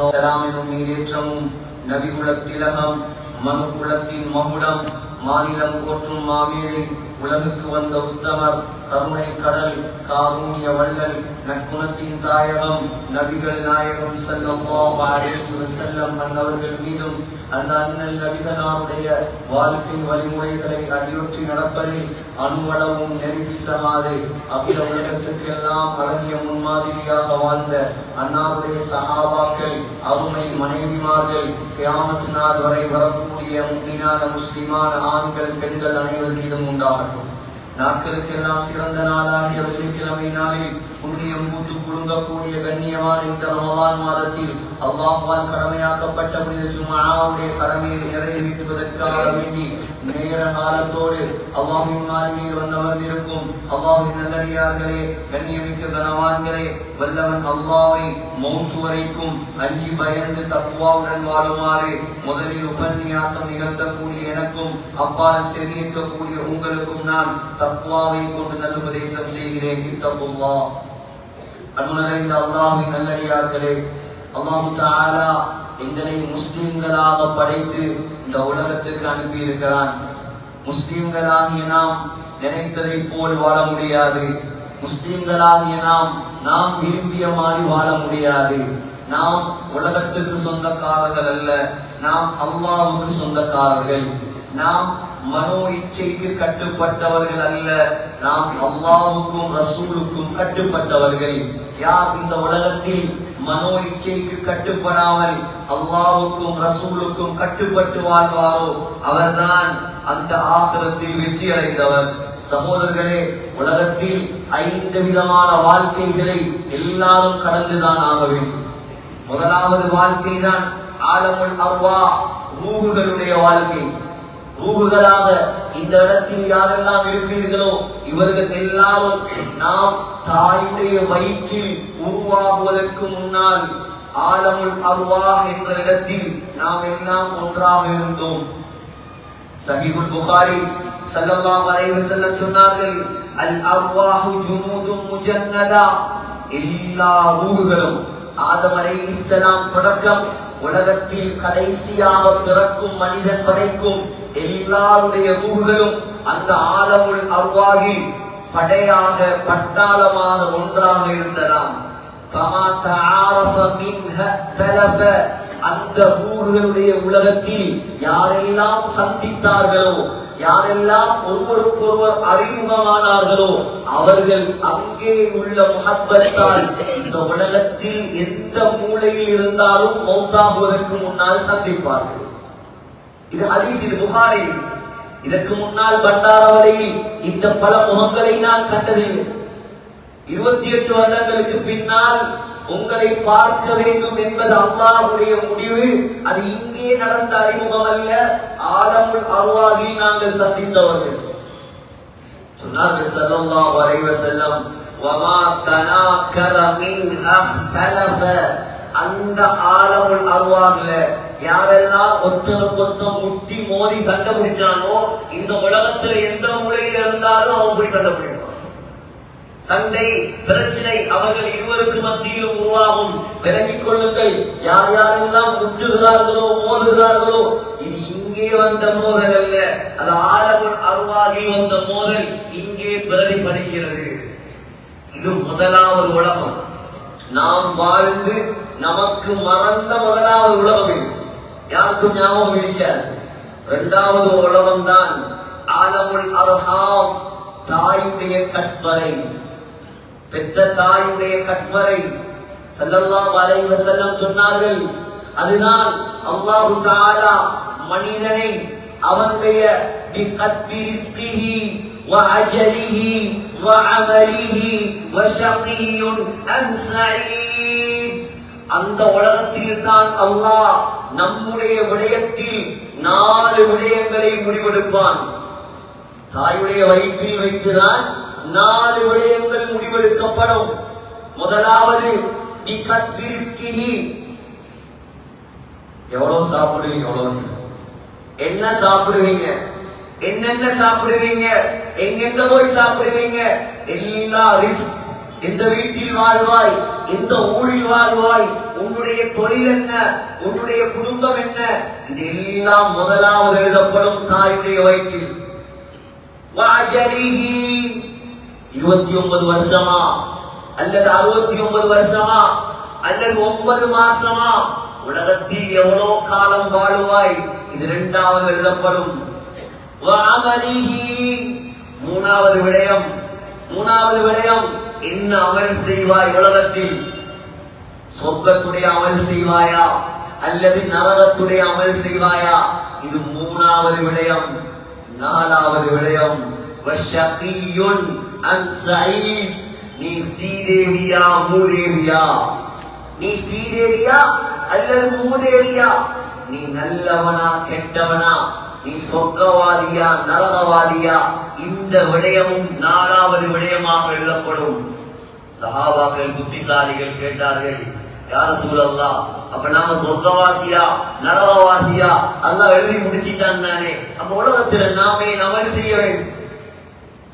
சலாமினும் நீரேற்றமும் நபிகுலத்திலகம் மனுக்குலத்தின் மகுடம் மாநிலம் போற்றும் மாவேலி உலகுக்கு வந்த உத்தமர் கருணை கடல் காரூணிய வள்ளல் நற்குணத்தின் தாயகம் நபிகள் நாயகம் ஸல்லல்லாஹு அலைஹி வஸல்லம் அன்னவர்கள் மீதும் அந்த அண்ணல் நபிகளாருடைய வாழ்க்கை வழிமுறைகளை அடியொற்றி நடப்பதில் அணுவளவும் நெருப்பிசமாது அகில உலகத்துக்கெல்லாம் அழகிய முன்மாதிரியாக வாழ்ந்த அன்னாருடைய சஹாபாக்கள் அருமை மனைவிமார்கள் கியாமத் நாள் வரை வரக்கூடிய முஃமினான முஸ்லிமான ஆண்கள் பெண்கள் அனைவர் மீதும் உண்டாகட்டும். நாட்களுக்கெல்லாம் சிறந்த நாளாகிய வெள்ளிக்கிழமை நாளில் புண்ணியம் பூத்து குலுங்கக்கூடிய கண்ணியமான இந்த ரமலான் மாதத்தில் அல்லாஹ்வால் கடமையாக்கப்பட்ட புனித ஜும்ஆவுடைய கடமையை நிறைவேற்றுவதற்காக வேண்டி நேர காலத்தோடு அல்லாஹ்வின் மாளிகையில் வந்தவர் இருக்கும் அல்லாஹ்வின் நல்லடியார்களே, கண்ணியமிக்க கனவான்களே, வல்லவன் அல்லாஹ்வை மௌத் வரைக்கும் அஞ்சி பயந்து தக்வாவுடன் வாழுமாறு முதலில் உபன்யாசம் நிகழ்த்தக்கூடிய எனக்கும் அப்பால் செவியேற்கக்கூடிய உங்களுக்கும் நான் தக்வாவை கொண்டு நல்லுபதேசம் செய்கிறேன். இத்தகுல்லாஹ். அன்புநிறைந்த அல்லாஹ்வின் நல்லடியார்களே, அல்லாஹ் தஆலா எங்களை முஸ்லிம்களாக படைத்து இந்த உலகத்துக்கு அனுப்பி இருக்கிறான். முஸ்லிம்களாகிய நாம் நினைத்ததை போல் வாழ முடியாது. முஸ்லிம்களாகிய நாம் விரும்பிய மாதிரி வாழ முடியாது. நாம் உலகத்துக்கு சொந்தக்காரர்கள் அல்ல, நாம் அல்லாஹ்வுக்கு சொந்தக்காரர்கள். நாம் மனோ இச்சைக்கு கட்டுப்பட்டவர்கள் அல்ல, நாம் அல்லாஹ்வுக்கும் ரசூலுக்கும் கட்டுப்பட்டவர்கள். யார் இந்த உலகத்தில் மனோ இச்சைக்கு கட்டுப்படாமல் அல்லாஹ்வுக்கும் ரசூலுக்கும் கட்டுப்பட்டு வாழ்வாரோ அவர்தான் அந்த ஆகிரத்தில் வெற்றி அடைந்தவர். சகோதரர்களே, உலகத்தில் 5 விதமான வாழ்க்கைகளை எல்லாரும் கடந்துதான் ஆக வேண்டும். முதலாவது வாழ்க்கை தான் ஆலமுல் அர்வாஹ், ரூஹுகளுடைய வாழ்க்கை. ரூஹுகளாக இந்த இடத்தில் யாரெல்லாம் இருக்கிறீர்களோ இவர்கள் எல்லாரும் நாம் தாயுடைய வயிற்றில் உருவாகுவதற்கு முன்னால் ஆலமுல் அர்வாஹ் என்ற இடத்தில் நாம் எல்லாம் ஒன்றாக இருந்தோம். சஹீஹுல் புகாரி ஸல்லல்லாஹு அலைஹி வஸல்லம் சொன்னார்கள், அல் அர்வாஹு ஜுனூதும் முஜன்னதா, எல்லா ரூஹுகளும் ஆதம் அலைஹிஸ்ஸலாம் தொடக்கம் உலகத்தில் கடைசியாக பிறக்கும் மனிதன் வரைக்கும் எல்லாருடைய ரூஹுகளும் அந்த ஆலமுல் அர்வாஹில் படையாக பட்டாளமாக ஒன்றாக இருந்ததாம். ஃபமா தஆரஃப மின்ஹ தலஃப, அந்த ரூஹுகளுடைய உலகத்தில் யாரெல்லாம் சந்தித்தார்களோ, யாரெல்லாம் ஒருவருக்கொருவர் அறிமுகமானார்களோ அவர்கள் அங்கே உள்ள முஹப்பத்தால் இந்த உலகத்தில் எந்த மூலையில் இருந்தாலும் மௌத்தாகுவதற்கு முன்னால் சந்திப்பார்கள். இது ஹதீஸ், இது புகாரி. இதற்கு முன்னால் பண்டாரவளையில் இந்த பல முகங்களை நான் கண்டதில்லை. 28 வருடங்களுக்கு பின்னால் உங்களை பார்க்க வேண்டும் என்பது அல்லாஹ்வுடைய முடிவு. அது இங்கே நடந்த அறிமுகம் அல்ல, ஆலமுல் அர்வாஹில் நாங்கள் சந்தித்தவர்கள். சொன்னார்கள் ஸல்லல்லாஹு அலைஹி வஸல்லம், வமா தனாக்கர மின் அஹ்தலஃப, அந்த ஆலமுல் அர்வாஹ்ல யாரெல்லாம் ஒருத்தருக்கொருத்தர் முட்டி மோதி சண்டை பிடிச்சானோ இந்த உலகத்துல எந்த மூலையில் இருந்தாலும் அவன் போய் சண்டை பிடிப்பான். சண்டை பிரச்சனை அவர்கள் இருவருக்கு மத்தியில் உருவாகும். விலகிக் கொள்ளுங்கள். யார் யாரெல்லாம் முட்டுகிறார்களோ மோதுகிறார்களோ இது இங்கே வந்த மோதல் அல்ல, அது ஆலமுல் அர்வாஹில் வந்த மோதல் இங்கே பிரதிபலிக்கிறது. இது முதலாவது உலகம். நாம் வாழ்ந்து நமக்கு மறந்த முதலாவது உலகம் யாருக்கும் ஞாபகம் இருக்காது. 2வது உலகம் தான் ஆலமுல் அர்ஹாம், தாயுடைய கற்பறை, பெற்ற தாயுடைய கற்பறை. ஸல்லல்லாஹு அலைஹி வஸல்லம் சொன்னார்கள், அதுதான் அல்லாஹ் தஆலா மனிதனை அவனுடைய பிகத்பி ரிஸ்கிஹி வ அஜலிஹி வ அமலிஹி வ ஷகியுன் அம் ஸஈத், அந்த உலகத்தில் தான் அல்லாஹ் நம்முடைய விடயத்தில் 4 விடயங்களை முடிவெடுப்பான். தாயுடைய வயிற்றில் வைத்துதான் 4 விடயங்கள் முடிவெடுக்கப்படும். முதலாவது எவ்வளவு சாப்பிடுவீங்க, எவ்வளவு என்ன சாப்பிடுவீங்க, என்னென்ன சாப்பிடுவீங்க, எங்கெங்க போய் சாப்பிடுவீங்க, எல்லா ரிஸ்க். எந்த வீட்டில் வாழ்வாய், எந்த ஊரில் வாழ்வாய், உன்னுடைய தொழில் என்ன, உன்னுடைய குடும்பம் என்ன, இது எல்லாம் முதலாவது எழுதப்படும் தாயுடைய வயிற்றில். 29 வருஷமா அல்லது 69 வருஷமா அல்லது 9 மாசமா, உலகத்தில் எவ்வளவு காலம் வாழுவாய், இது இரண்டாவது எழுதப்படும். மூணாவது விடயம் என்ன அமல் செய்வாய் உலகத்தில், சொர்க்கத்துடைய அமல் செய்வாயா அல்லது நரகத்துடைய அமல் செய்வாயா, இது மூணாவது விடயம். நாலாவது விடயம் வஷகியுன் அன் சயீத், நீ சீதேவியா மூதேவியா, நீ சீதேவியா அல்லது மூதேவியா, நீ நல்லவனா கெட்டவனா, நீ சொர்க்கவாதியா நரகவாதியா, இந்த விடயமும் நாலாவது விடயமாக எழுதப்படும். சஹாபாக்கள் புத்திசாலிகள் கேட்டார்கள், யா ரசூலல்லாஹ், அப்ப நாம சொர்க்கவாசியா நரகவாசியா அல்லாஹ் எழுதி முடிச்சிட்டான் தானே, அப்ப உலகத்துல நாமே அமல் செய்ய வேண்டும்.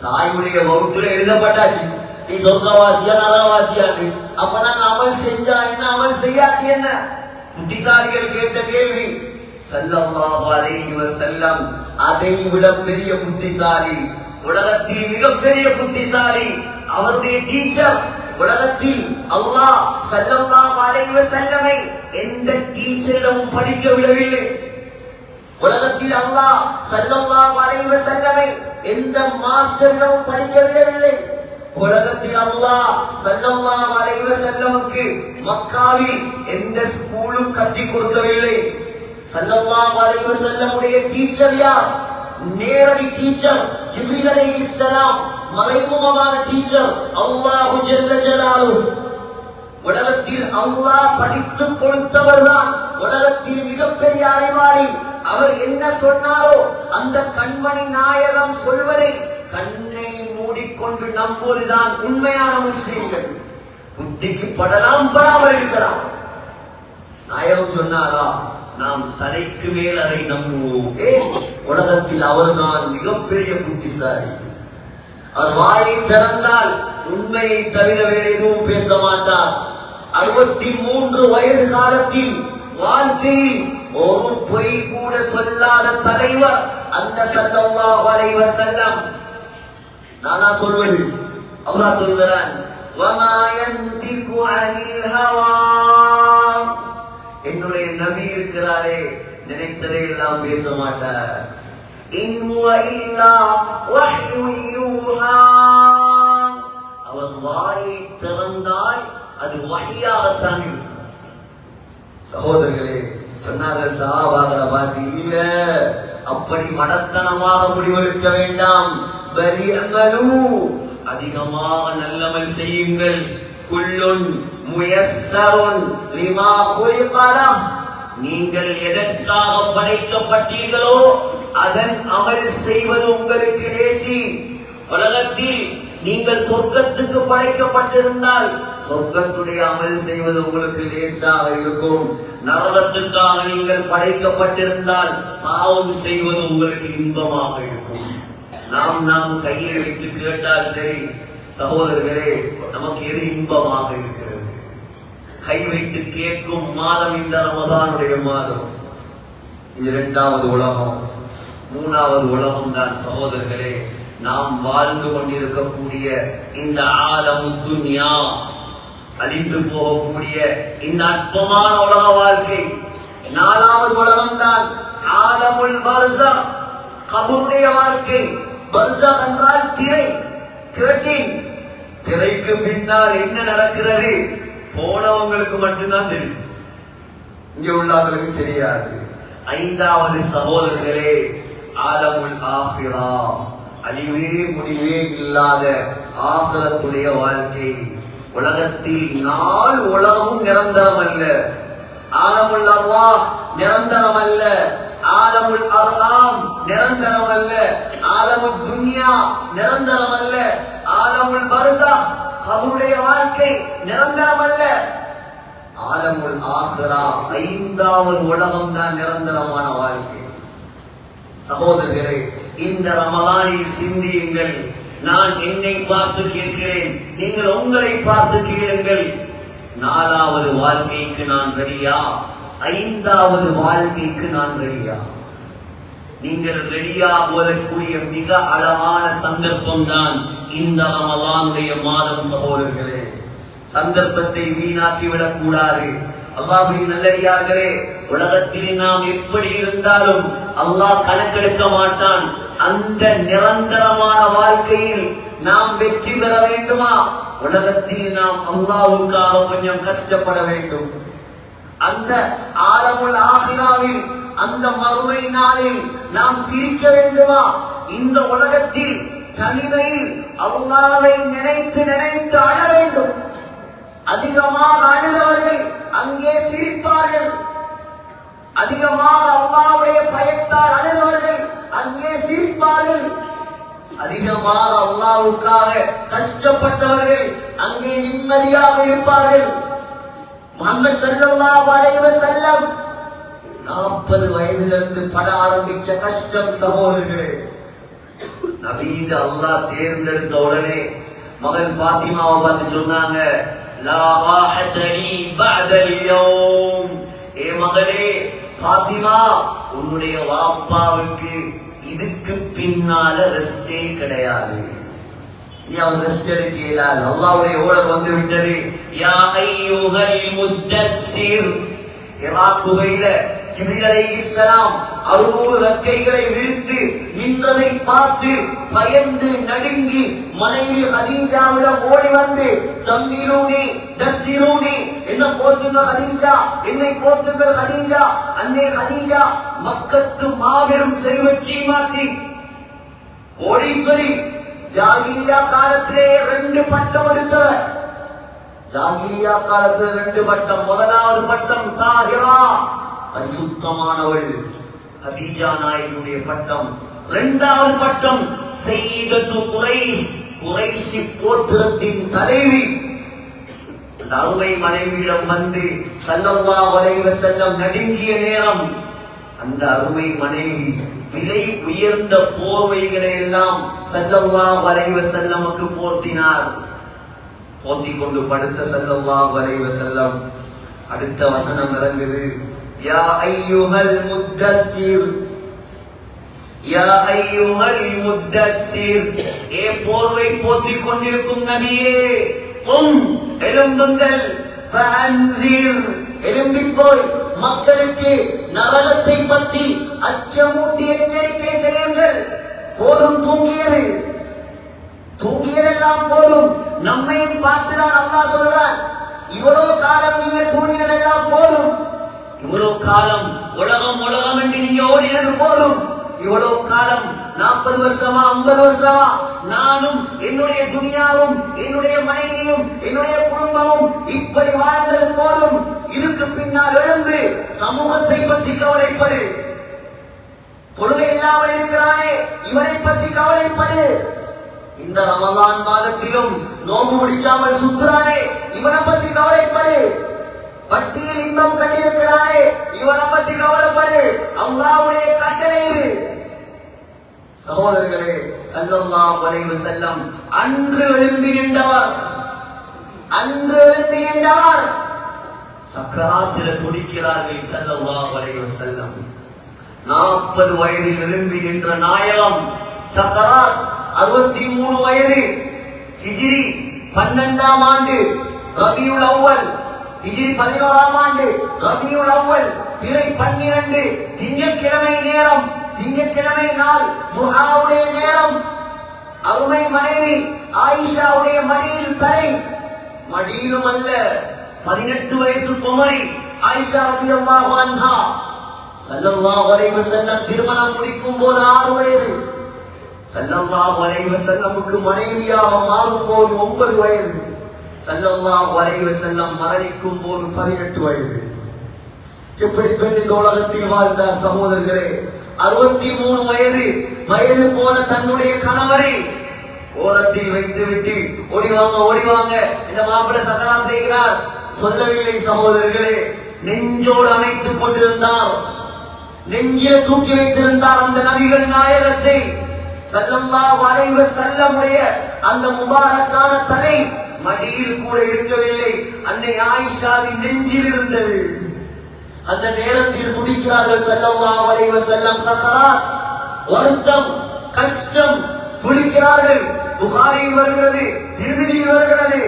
தாயுடைய வகுத்துல எழுதப்பட்டாச்சு நீ சொர்க்கவாசியா நரகவாசியா, அப்ப நாங்க அமல் செஞ்சா என்ன அமல் செய்யாட்டி என்ன? புத்திசாலிகள் கேட்ட கேள்வி. ஸல்லல்லாஹு அலைஹி வஸல்லம் அதை விட பெரிய புத்திசாலி, உலகத்தில் மிகப்பெரிய புத்திசாலி, அவருடைய டீச்சர். உலகத்தில் அல்லாஹ் ஸல்லல்லாஹு அலைஹி வஸல்லமை எந்த டீச்சரிடமும் படிக்க விடவில்லை. உலகத்தில் அல்லாஹ் ஸல்லல்லாஹு அலைஹி வஸல்லமை எந்த மாஸ்டரிடமும் படிக்க விடவில்லை. உலகத்தில் அல்லாஹ் ஸல்லல்லாஹு அலைஹி வஸல்லமுக்கு மக்காவில் எந்த ஸ்கூலும் கட்டி கொடுக்கவில்லை. ஸல்லல்லாஹு அலைஹி வஸல்லமுடைய டீச்சர் யார்? நேரடி டீச்சர் ஜிப்ரீல் அலைஹிஸ்ஸலாம், மறைமுகமான டீச்சர் அல்லாஹ் ஜல்ல ஜலாலுஹு. உலகத்தில் அல்லாஹ் படித்துக் கொடுத்தவர்தான் உலகத்தில் மிகப்பெரிய அறிவாளி. அவர் என்ன சொன்னாரோ அந்த கண்மணி நாயகம் சொல்வதை கண்ணை மூடிக்கொண்டு நம்புவதுதான் உண்மையான முஸ்லிம்கள். புத்திக்கு படலாம் படாமல் இருக்கலாம். நாயகம் சொன்னாரா, நாம் தலைக்கு மேல் அதை நம்புவோம். உலகத்தில் அவர்தான் மிகப்பெரிய புத்திசாலி. அவர் வாயை திறந்தால் உண்மையை தவிர வேறு எதுவும் பேச மாட்டார். 63 வயது காலத்தில் வாழ்க்கையில் ஒரு பொய் கூட சொல்லாத தலைவர் அந்த ஸல்லல்லாஹு அலைஹி வஸல்லம். நானா சொல்வது, அல்லாஹ் சொல்கிறான், வமா யன்திகு அனில் ஹவா, என்னுடைய நபி இருக்கிறாரே நினைத்ததை எல்லாம் பேச மாட்டார். இன் ஹுவ இல்லா வஹ்யு யூஹா, அவர் வாயை திறந்தால் அது வஹியாகத்தான் இருக்கும். சகோதரர்களே, சொன்னார்கள் சஹாபாக்களை பார்த்து, இல்ல அப்படி மடத்தனமாக முடிவெடுக்க வேண்டாம். பலி அமலு, அதிகமாக நல்லமல் செய்யுங்கள். குல்லுன் முயஸ்ஸருன் லிமா குலிகல, நீங்கள் எதற்காக படைக்கப்பட்டீர்களோ அதன் அமல் செய்வது உங்களுக்கு லேசி. உலகத்தில் நீங்கள் சொர்க்கத்துக்கு படைக்கப்பட்டிருந்தால் சொர்க்கத்துடைய அமல் செய்வது உங்களுக்கு லேசாக இருக்கும். நரகத்துக்காக நீங்கள் படைக்கப்பட்டிருந்தால் பாவம் செய்வது உங்களுக்கு இன்பமாக இருக்கும். நாம் கையை வைத்து கேட்டால் சரி சகோதரர்களே, நமக்கு எது இன்பமாக இருக்கிறது? கை வைத்து கேட்கும் மாதம் இந்த ரமதானுடைய மாதம். இது இரண்டாவது உலகம். மூணாவது உலகம் தான் சகோதரர்களே நாம் வாழ்ந்து கொண்டிருக்கக்கூடிய இந்த ஆலம் துன்யா, அழிந்து போகக்கூடிய இந்த அற்பமான உலக வாழ்க்கை. நாலாவது உலகம் தான் ஆலமுல் பர்ஸக், கபருடைய வாழ்க்கை. பர்ஸக் என்றால் திரை, கேட்டேன். திரைக்கு பின்னால் என்ன நடக்கிறது போனவங்களுக்கு மட்டும்தான் தெரியும், இங்க உள்ளவர்களுக்கு தெரியாது. ஐந்தாவது சகோதரர்களே ஆலமுல் ஆஹிரா, அழிவே முடிவே இல்லாத ஆகிரத்துடைய வாழ்க்கை. உலகத்தில் நாள் உலகமும் நிரந்தரம் அல்ல. ஆலமுல் அர்வாஹ் நிரந்தரம் அல்ல, ஆலமுல் அர்ஹாம் நிரந்தரம் அல்ல, ஆலமுல் துன்யா நிரந்தரம் அல்ல, ஆலமுல் பர்ஸக் கபருடைய வாழ்க்கை நிரந்தரம் அல்ல. ஆலமுல் ஆஹிரா ஐந்தாவது உலகம் தான் நிரந்தரமான வாழ்க்கை. சகோதரர்களே, இந்த ரமலானில் சிந்தியுங்கள். நான் என்னை பார்த்து கேட்கிறேன், நீங்கள் உங்களை பார்த்து கேளுங்கள். 4வது வாழ்க்கைக்கு நான் ரெடியா, 5வது வாழ்க்கைக்கு நான் ரெடியா? நீங்கள் ரெடியா ஓதக்கூடிய மிக அழகான சந்தர்ப்பம் தான் இந்த ரமலானுடைய மாதம். சகோதரர்களே, சந்தர்ப்பத்தை வீணாக்கிவிடக் கூடாது. அல்லாஹ்வின் நல்லடியார்களே, உலகத்தில் நாம் எப்படி இருந்தாலும் அல்லாஹ் கணக்கெடுக்க மாட்டான். அந்த நிரந்தரமான வாழ்க்கையில் நாம் வெற்றி பெற வேண்டுமா? உலகத்தில் நாம் அல்லாஹ்வுக்காக கொஞ்சம் கஷ்டப்பட வேண்டும். அந்த ஆலமுல் ஆகிராவில், அந்த மறுமை நாளில் நாம் சிரிக்க வேண்டுமா? இந்த உலகத்தில் தனிமையில் அல்லாஹ்வை நினைத்து நினைத்து அழ வேண்டும். அதிகமாக அழுதவர்கள் அங்கே சிரிப்பார்கள். அதிகமாக அல்லாஹ்வுடைய பயத்தால் அழுதவர்கள் அங்கே சிரிப்பார்கள். அதிகமாக அல்லாஹ்வுக்காக கஷ்டப்பட்டவர்கள் அங்கே நிம்மதியாக இருப்பார்கள். முஹம்மது ஸல்லல்லாஹு அலைஹி வஸல்லம் 40 வயதிலிருந்து பட ஆரம்பிச்ச கஷ்டம் சகோதரர்களே. நபீத அல்லாஹ் தேர்ந்தெடுத்த உடனே மகள் ஃபாத்திமாவை பார்த்து சொன்னாங்க, லா ராஹத லீ பஅதல் யௌம். ஏ மகளே ஃபாத்திமா, உன்னுடைய வாப்பாவுக்கு இதுக்கு பின்னால ரெஸ்டே கிடையாது. நீ அவன் ரெஸ்ட் எடுக்க இயலாது. அல்லாஹ்வுடைய ஓர்டர் வந்து விட்டது. யா அய்யுஹல் முத்தஸ்ஸிர். இராக் குகையில ஜிப்ரீல் அலைஹிஸ்ஸலாம் 60 ரெக்கைகளை விரித்து நின்றதை பார்த்து பயந்து நடுங்கி மனைவி ஹதீஜாவிடம் ஓடி வந்து, சம்மிரூனி தஸ்ஸிரூனி, என்ன போற்றுங்க ஹதீஜா, என்னை போற்றுங்கள் ஹதீஜா. அன்னை ஹதீஜா மக்கத்து மாபெரும் செல்வச் சீமாட்டி, கோடீஸ்வரி. ஜாகிலியா காலத்திலே 2 பட்டம் எடுத்தவர். ஜாகிலியா காலத்தில் 2 பட்டம். முதலாவது பட்டம் தாஹிரா, பரிசுத்தமானவள், கதீஜா நாயகியுடைய பட்டம். 2வது பட்டம் சையதத்து குரைஷ், குரைஷி கோத்திரத்தின் தலைவி. அந்த அருமை மனைவியிடம் வந்து ஸல்லல்லாஹு அலைஹி வஸல்லம் நடுங்கிய நேரம், அந்த அருமை மனைவி விலை உயர்ந்த போர்வைகளை எல்லாம் ஸல்லல்லாஹு அலைஹி வஸல்லமுக்கு போர்த்தினார். போர்த்திக் கொண்டு படுத்த ஸல்லல்லாஹு அலைஹி வஸல்லம் அடுத்த வசனம் இறங்குது. யா அய்யுஹல் முத்தஸ்ஸிர், யா அய்யுஹல் முத்தஸ்ஸிர். ஏ போர்வை போர்த்திக் கொண்டிருக்கும் நபியே, கும், எழும்புங்கள். ஃபஅன்ஸிர், எழும்பி போய் மக்களுக்கு நரகத்தை பற்றி அச்சமூட்டி எச்சரிக்கை செய்யுங்கள். போதும் தூங்கியது, தூங்கியதெல்லாம் போதும். நம்மையும் பார்த்துதான் அல்லாஹ் சொல்றான், இவ்வளவு காலம் நீங்க தூங்கினதெல்லாம் போதும். இவ்வளவு காலம் உலகம் உலகம் என்று நீங்க ஓடினது போதும். இவ்வளவு காலம் 40 வருஷமா 50 வருஷமா நானும் என்னுடைய துனியாவும் என்னுடைய மனைவியும் என்னுடைய குடும்பமும் இப்படி வாழ்ந்தது போதும். இதுக்கு பின்னால் எழுந்து சமூகத்தை பற்றி கவலைப்படு. தொழுகை இல்லாமல் இருக்கிறானே, இவனை பற்றி கவலைப்படு. இந்த ரமலான் மாதத்திலும் நோம்பு முடிக்காமல் சுற்றுறானே, இவனை பற்றி கவலைப்படு. பட்டியல் இன்பம் கண்டிருக்கிறானே, இவனை பற்றி கவலைப்படு. அல்லாஹ்வுடைய கட்டளை இது. சகோதரர்களே, ஸல்லல்லாஹு அலைஹி வஸல்லம் அன்று எழும்பி நின்றவர், அன்று எழும்பி நின்றவர். சக்கராத்தில் துடிக்கிறார்கள் ஸல்லல்லாஹு அலைஹி வஸல்லம். 40 வயதில் எழும்பி நின்ற நாயகம் சக்கராத் 63 வயது. ஹிஜ்ரி 12ஆம் ஆண்டு ரபியுல் அவ்வல், ஹிஜ்ரி 11ஆம் ஆண்டு ரபியுல் அவ்வல், பிறை 12, திங்கட்கிழமை நேரம், திங்கட்கிழமை நாள் துஹாவுடைய நேரம். அருமை மனைவி ஆயிஷாவுடைய மடியில் தலை, மடியிலும் அல்ல, 18 வயசு குமரி ஆயிஷா ரலியல்லாஹு அன்ஹா. ஸல்லல்லாஹு அலைஹி வஸல்லம் திருமணம் முடிக்கும் போது 6 வயது. ஸல்லல்லாஹு அலைஹி வஸல்லமுக்கு மனைவியாக மாறும் போது 9 வயது. ஸல்லல்லாஹு அலைஹி வஸல்லம் மரணிக்கும் போது 18 வயது. எப்படி பெண் இந்த உலகத்தில் வாழ்ந்தார் சகோதரர்களே. 63 வயது போன தன்னுடைய கணவரை ஓரத்தில் வைத்து விட்டு ஓடிவாங்க ஓடிவாங்க, இந்த மாப்பிள்ளை சக்கராத் செய்கிறார் சொல்லவில்லை சகோதரர்களே. நெஞ்சோடு அணைத்துக் கொண்டிருந்தார், நெஞ்சில் தூக்கி வைத்திருந்தார் அந்த நபிகள் நாயகத்தை. ஸல்லல்லாஹு அலைஹி வஸல்லமுடைய அந்த முபாரக்கான தலை மடியில் கூட இருக்கவில்லை, அன்னை ஆயிஷாவின் நெஞ்சில் இருந்தது. அந்த நேரத்தில் துடிக்கிறார்கள் ஸல்லல்லாஹு அலைஹி வஸல்லம். சக்கராத், வருத்தம், கஷ்டம், துடிக்கிறார்கள். புகாரியில் வருகிறது, திருமிதியில் வருகிறது.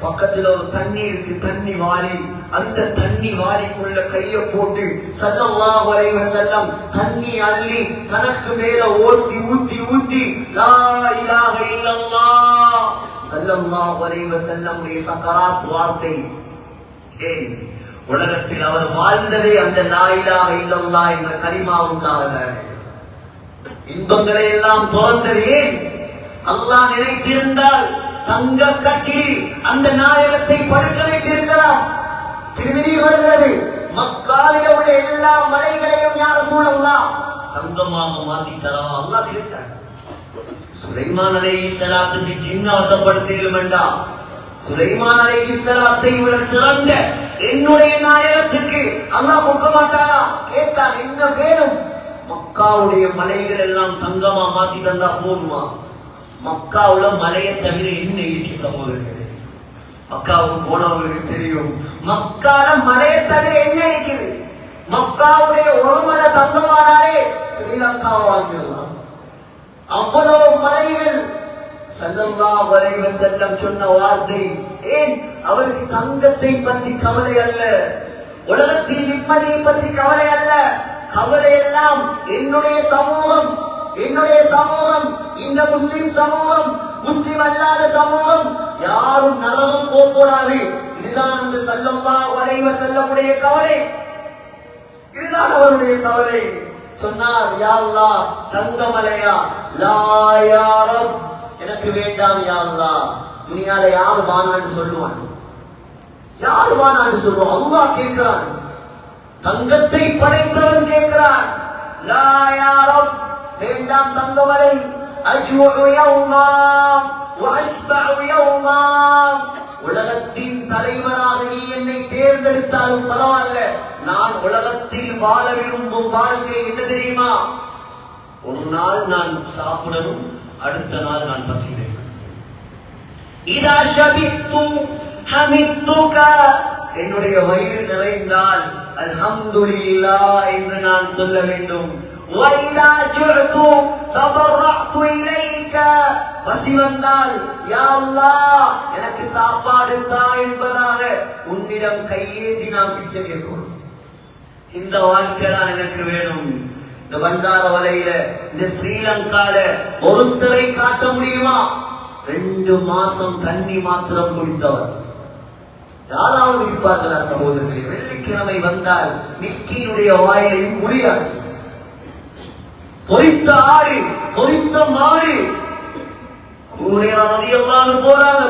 பக்கத்தில் ஒரு தண்ணீருக்கு தண்ணி வாளி, அந்த தண்ணி வாளிக்குள்ள கைய போட்டு ஸல்லல்லாஹு அலைஹி வஸல்லம் தண்ணி அள்ளி தனக்கு மேல ஊத்தி ஊத்தி ஊத்தி லா இலாஹ இல்லல்லாஹ் ஸல்லல்லாஹு அலைஹி வஸல்லம் உடைய சக்கராத் வார்த்தை. ஏன் உலகத்தில் அவர் வாழ்ந்ததே அந்த லா இலாஹ இல்லல்லாஹ் என்ற கலிமாவுக்காக. இன்பங்களை எல்லாம் துறந்தது ஏன்? அல்லாஹ் நினைத்திருந்தால் தங்க கட்டி அந்த நாயகத்தை படுக்க வைத்திருக்கலாம். திருமதி வருகிறது, மக்காவில் உள்ள எல்லா மலைகளையும் யா ரசூலல்லாஹ் தங்கமாக மாத்தி தரவா? அல்லாஹ் கேட்டார். சுலைமான் அலைஹிஸ்ஸலாத்துக்கு ஜின் அவசப்படுத்தியும் வேண்டாம். சுலைமான் அலைஹிஸ்ஸலாத்தை விட சிறந்த என்னுடைய நாயகத்துக்கு அல்லாஹ் கொடுக்க மாட்டானா? கேட்டார், என்ன வேணும்? மக்காவுடைய மலைகள் எல்லாம் தங்கமா மாத்தி தந்தா போதுமா? மக்காவுல மலையை தவிர என்ன இருக்கு சகோதரர்களே? மக்காவுக்கு போனவங்களுக்கு தெரியும், மக்கால மலையை தவிர என்ன இருக்குது? மக்காவுடைய ஒரு மலை தங்கமானாலே ஸ்ரீலங்காவை வாங்கிடலாம். அவ்வளவு மலைகள். ஸல்லல்லாஹு அலைஹி வஸல்லம் சொன்ன வார்த்தை. ஏன்? அவருக்கு தங்கத்தை பற்றி கவலை அல்ல, உலகத்தில் நிம்மதியை பற்றி கவலை அல்ல. கவலை எல்லாம் என்னுடைய சமூகம், என்னுடைய சமூகம், இந்த முஸ்லிம் சமூகம், முஸ்லிம் அல்லாத சமூகம் யாரும் நரகம் போகக்கூடாது. இதுதான் அந்த ஸல்லல்லாஹு அலைஹி வஸல்லம் உடைய கவலை. இதுதான் அவருடைய கவலை. சொன்னார், யா அல்லாஹ் தங்கமலையா? லா யா ரப், எனக்கு வேண்டாம் யா அல்லாஹ். துனியால யார் வானான்னு சொல்லுவான்? யார் வானான்னு சொல்லுவான்? அல்லாஹ் கேட்கிறான். தங்கத்தை படைத்தவன் கேட்கிறான். லா யா ரப், வேண்டாம் தங்கமலை. அஜ்வஉ யௌமா வஅஸ்பஉ யௌமா, உலகத்தின் தலைவராக நீ என்னை தேர்ந்தெடுத்தாலும் பரவாயில்ல, நான் உலகத்தில் வாழ விரும்பும் வாழ்க்கை என்ன தெரியுமா? ஒரு நாள் நான் சாப்பிடணும், அடுத்த நாள் நான் பசிக்கிறேன். இதா ஷபித்து ஹமித்துக, என்னுடைய வயிறு நிறைந்தால் அல்ஹம்துலில்லாஹ் என்று நான் சொல்ல வேண்டும். وَإِذَا جُعْتُ تَضَرَّعْتُ إِلَيْكَ, பசி வந்தால் யா அல்லாஹ் எனக்கு சாப்பாடு தா என்பதாக உன்னிடம் கையேந்தி நாம் பிச்சை கேட்கிறோம். இந்த வாழ்க்கை தான் எனக்கு வேணும். இந்த பண்டாரவளையில, இந்த ஸ்ரீலங்கால ஒருத்தரை காட்ட முடியுமா? 2 மாசம் தண்ணி மாத்திரம் குடித்தவர் யாராவது இருப்பார்களா சகோதரர்களே? வெள்ளிக்கிழமை வந்தால் மிஸ்கீனுடைய வாயிலை முடியாது. பொறித்த ஆடு, பொறித்த மாடு. போறாங்க.